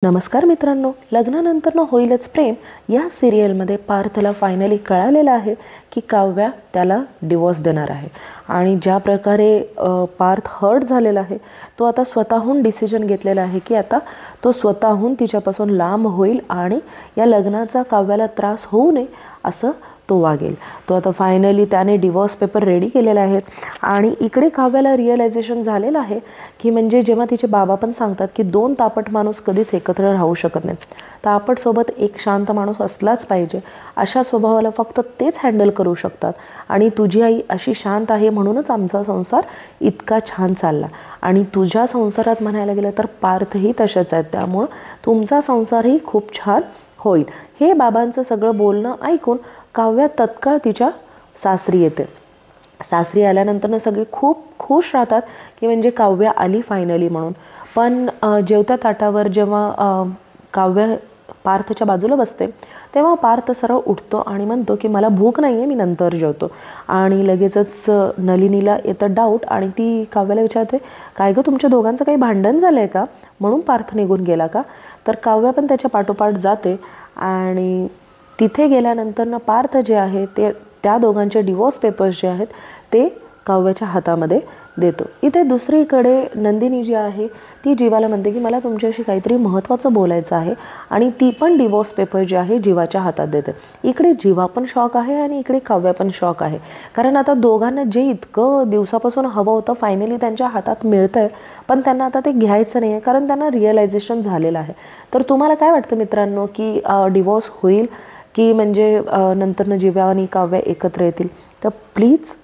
नमस्कार मित्रांनो, लग्नानंतर होईलच प्रेम या सिरियलमध्ये पार्थला फायनली कळालेलं आहे की काव्या त्याला डिवोर्स देणार आहे आणि ज्या प्रकारे पार्थ हर्ट झालेला आहे तो आता स्वतःहून डिसिजन घेतलेला आहे की आता तो स्वतःहून तिच्यापासून लांब होईल आणि या लग्नाचा काव्याला त्रास होऊ नये असं तो वागेल। तो आता फायनली त्याने डिवोर्स पेपर रेडी केलेले आहेत आणि इकडे काव्याला रिअलायझेशन झालेलं आहे की म्हणजे जेव्हा तिचे बाबा पण सांगतात की दोन तापट माणूस कधीच एकत्र राहू शकत नाहीत, तापट सोबत एक शांत माणूस असलाच पाहिजे, अशा स्वभावाला फक्त तेच हँडल करू शकतात आणि तुझी आई अशी शांत आहे म्हणूनच आमचा संसार इतका छान चालला आणि तुझ्या संसारात म्हणायला गेलं तर पार्थही तसेच आहेत, त्यामुळे तुमचा संसारही खूप छान होईल। हे बाबांचं सगळं बोलणं ऐकून काव्या तत्काळ तिच्या सासरी येते। सासरी आल्यानंतर सगळे खूप खुश राहतात की म्हणजे काव्या आली फायनली म्हणून। पण जेवत्या ताटावर जेव्हा काव्या पार्थच्या बाजूला बसते तेव्हा पार्थ सरळ उठतो आणि म्हणतो की मला भूक नाही आहे, मी नंतर जेवतो। आणि लगेचच नलिनीला येतं डाऊट आणि ती काव्याला विचारते, काय गं तुमच्या दोघांचं काही भांडण झालं आहे का, म्हणून पार्थ निघून गेला का? तर काव्या पण त्याच्या पाठोपाठ जाते आणि तिथे गेल्यानंतर पार्थ जे आहे ते त्या दोघांचे डिवोर्स पेपर्स जे आहेत ते काव्याच्या हातामध्ये देतो। इथे दुसरीकडे नंदिनी जी आहे ती जीवाला म्हणते की मला तुमच्याशी काहीतरी महत्त्वाचं बोलायचं आहे आणि ती पण डिवोर्स पेपर जे आहे जीवाच्या हातात देते। इकडे जीवा पण शॉक आहे आणि इकडे काव्या पण शॉक आहे, कारण आता दोघांना जे इतकं दिवसापासून हवं होतं फायनली त्यांच्या हातात मिळतंय, पण त्यांना आता ते घ्यायचं नाही आहे कारण त्यांना रिअलायझेशन झालेलं आहे। तर तुम्हाला काय वाटतं मित्रांनो की डिवोर्स होईल की म्हणजे नंतरनं जीवा आणि काव्या एकत्र येतील? तर प्लीज